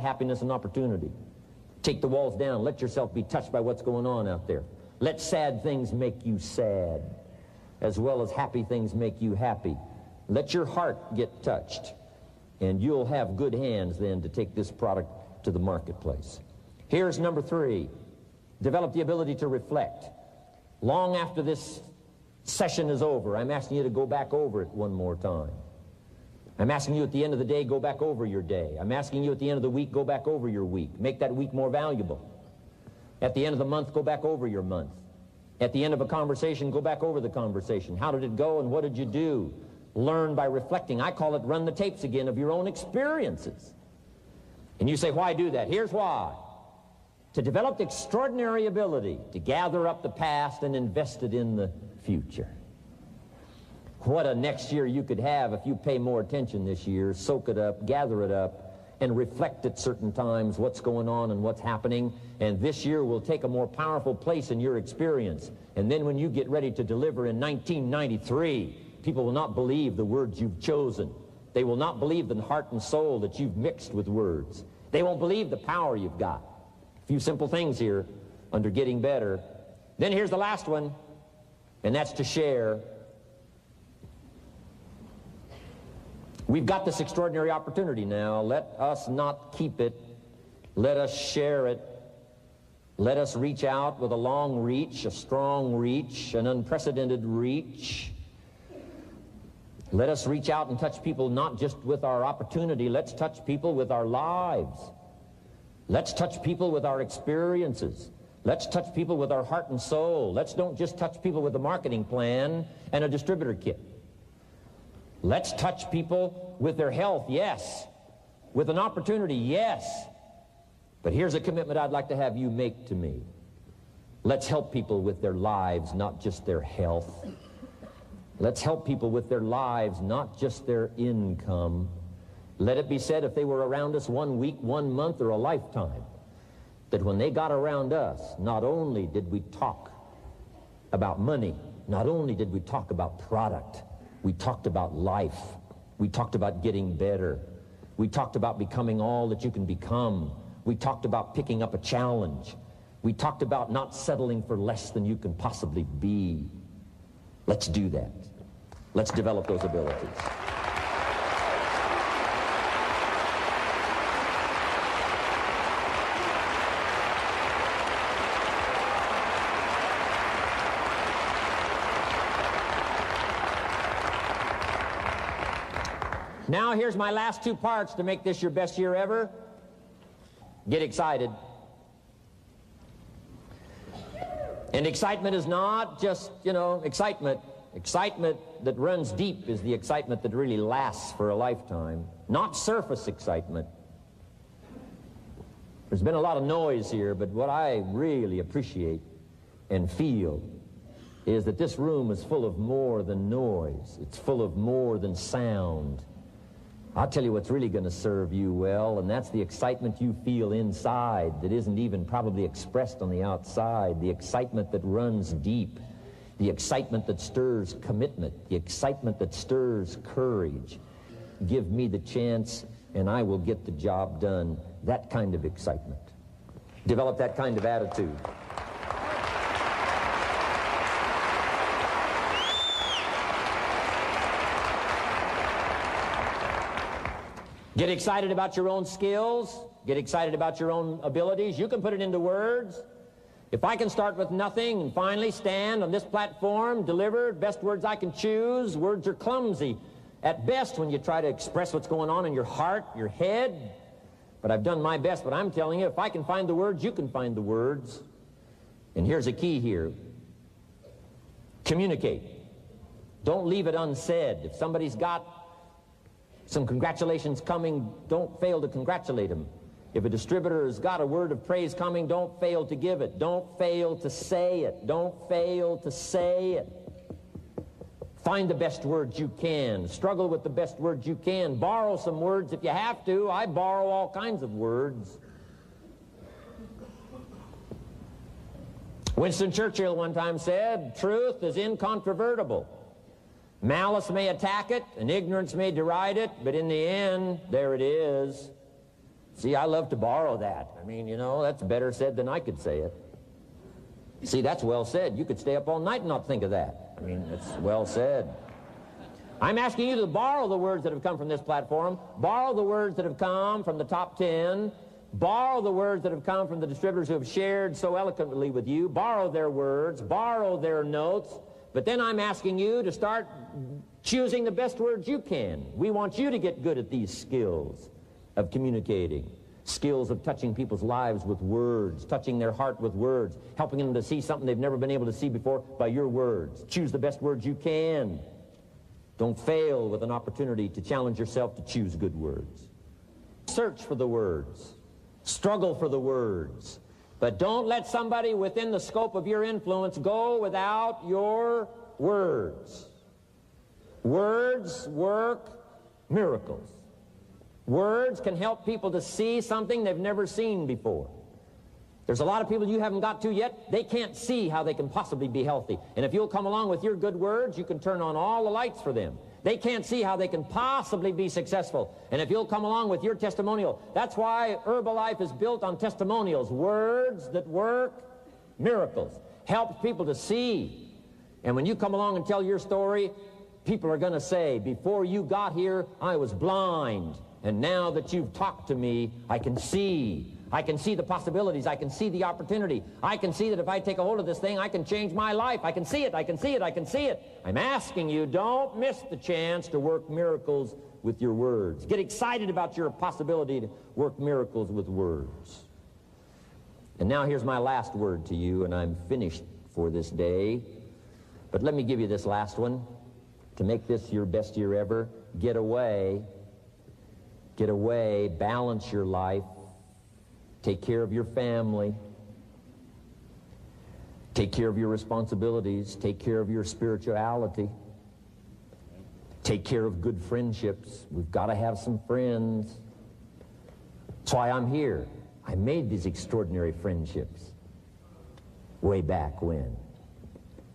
happiness and opportunity. Take the walls down. Let yourself be touched by what's going on out there. Let sad things make you sad, as well as happy things make you happy. Let your heart get touched, and you'll have good hands then to take this product to the marketplace. Here's number 3. Develop the ability to reflect. Long after this session is over, I'm asking you to go back over it one more time. I'm asking you at the end of the day, go back over your day. I'm asking you at the end of the week, go back over your week. Make that week more valuable. At the end of the month, go back over your month. At the end of a conversation, go back over the conversation. How did it go and what did you do? Learn by reflecting. I call it run the tapes again of your own experiences. And you say, why do that? Here's why. To develop the extraordinary ability to gather up the past and invest it in the future. What a next year you could have if you pay more attention this year, soak it up, gather it up, and reflect at certain times what's going on and what's happening. And this year will take a more powerful place in your experience. And then when you get ready to deliver in 1993, people will not believe the words you've chosen. They will not believe the heart and soul that you've mixed with words. They won't believe the power you've got. A few simple things here under getting better. Then here's the last one, and that's to share. We've got this extraordinary opportunity now. Let us not keep it. Let us share it. Let us reach out with a long reach, a strong reach, an unprecedented reach. Let us reach out and touch people not just with our opportunity. Let's touch people with our lives. Let's touch people with our experiences. Let's touch people with our heart and soul. Let's don't just touch people with a marketing plan and a distributor kit. Let's touch people with their health, yes. With an opportunity, yes. But here's a commitment I'd like to have you make to me. Let's help people with their lives, not just their health. Let's help people with their lives, not just their income. Let it be said, if they were around us 1 week, 1 month, or a lifetime, that when they got around us, not only did we talk about money, not only did we talk about product, we talked about life. We talked about getting better. We talked about becoming all that you can become. We talked about picking up a challenge. We talked about not settling for less than you can possibly be. Let's do that. Let's develop those abilities. Now here's my last 2 parts to make this your best year ever. Get excited. And excitement is not just, excitement. Excitement that runs deep is the excitement that really lasts for a lifetime. Not surface excitement. There's been a lot of noise here, but what I really appreciate and feel is that this room is full of more than noise. It's full of more than sound. I'll tell you what's really going to serve you well, and that's the excitement you feel inside that isn't even probably expressed on the outside, the excitement that runs deep, the excitement that stirs commitment, the excitement that stirs courage. Give me the chance, and I will get the job done. That kind of excitement. Develop that kind of attitude. Get excited about your own skills. Get excited about your own abilities. You can put it into words. If I can start with nothing and finally stand on this platform, deliver best words I can choose, words are clumsy at best when you try to express what's going on in your heart, your head. But I've done my best. But I'm telling you, if I can find the words, you can find the words. And here's a key here. Communicate. Don't leave it unsaid. If somebody's got some congratulations coming, don't fail to congratulate them. If a distributor has got a word of praise coming, don't fail to give it. Don't fail to say it. Don't fail to say it. Find the best words you can. Struggle with the best words you can. Borrow some words if you have to. I borrow all kinds of words. Winston Churchill one time said, truth is incontrovertible. Malice may attack it, and ignorance may deride it, but in the end, there it is. See, I love to borrow that. I mean, you know, that's better said than I could say it. See, that's well said. You could stay up all night and not think of that. I mean, it's well said. I'm asking you to borrow the words that have come from this platform, borrow the words that have come from the top 10, borrow the words that have come from the distributors who have shared so eloquently with you, borrow their words, borrow their notes, but then I'm asking you to start choosing the best words you can. We want you to get good at these skills of communicating, skills of touching people's lives with words, touching their heart with words, helping them to see something they've never been able to see before by your words. Choose the best words you can. Don't fail with an opportunity to challenge yourself to choose good words. Search for the words. Struggle for the words. But don't let somebody within the scope of your influence go without your words. Words work miracles. Words can help people to see something they've never seen before. There's a lot of people you haven't got to yet. They can't see how they can possibly be healthy. And if you'll come along with your good words, you can turn on all the lights for them. They can't see how they can possibly be successful. And if you'll come along with your testimonial, that's why Herbalife is built on testimonials. Words that work miracles. Helps people to see. And when you come along and tell your story, people are going to say, before you got here, I was blind. And now that you've talked to me, I can see. I can see the possibilities. I can see the opportunity. I can see that if I take a hold of this thing, I can change my life. I can see it. I can see it. I can see it. I'm asking you, don't miss the chance to work miracles with your words. Get excited about your possibility to work miracles with words. And now here's my last word to you, and I'm finished for this day. But let me give you this last one. To make this your best year ever, get away. Get away. Balance your life. Take care of your family. Take care of your responsibilities. Take care of your spirituality. Take care of good friendships. We've got to have some friends. That's why I'm here. I made these extraordinary friendships way back when.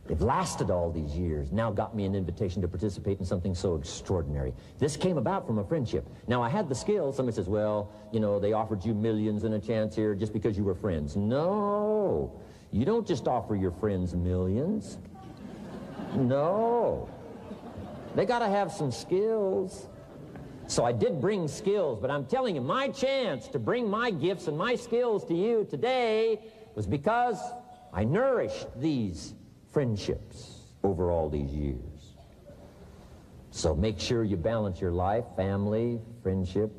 They've lasted all these years, now got me an invitation to participate in something so extraordinary. This came about from a friendship. Now, I had the skills. Somebody says, well, you know, they offered you millions and a chance here just because you were friends. No, you don't just offer your friends millions. No. They got to have some skills. So I did bring skills, but I'm telling you, my chance to bring my gifts and my skills to you today was because I nourished these friendships over all these years. So make sure you balance your life, family, friendship.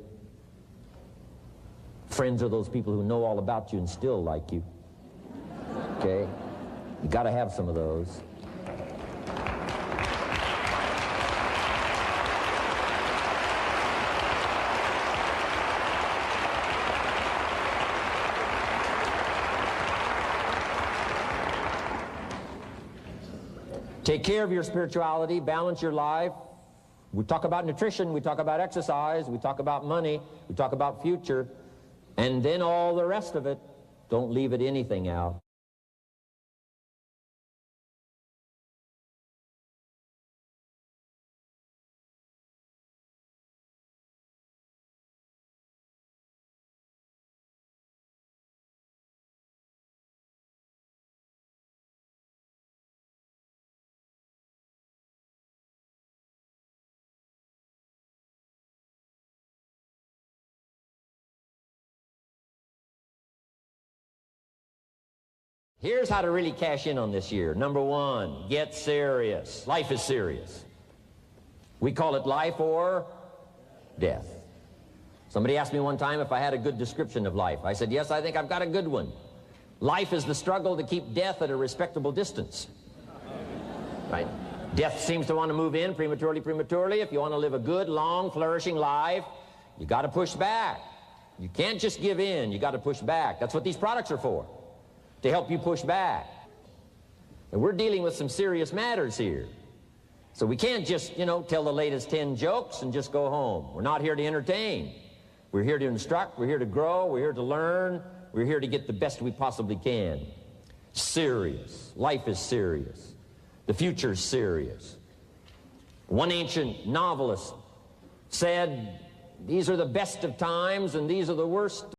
Friends are those people who know all about you and still like you. Okay? You got to have some of those. Take care of your spirituality, balance your life. We talk about nutrition, we talk about exercise, we talk about money, we talk about future, and then all the rest of it. Don't leave it anything out. Here's how to really cash in on this year. Number one, get serious. Life is serious. We call it life or death. Somebody asked me one time if I had a good description of life. I said, yes, I think I've got a good one. Life is the struggle to keep death at a respectable distance. Right? Death seems to want to move in prematurely. If you want to live a good, long, flourishing life, you got to push back. You can't just give in. You got to push back. That's what these products are for, to help you push back. And we're dealing with some serious matters here. So we can't just, tell the latest 10 jokes and just go home. We're not here to entertain. We're here to instruct. We're here to grow. We're here to learn. We're here to get the best we possibly can. Serious. Life is serious. The future is serious. One ancient novelist said, these are the best of times and these are the worst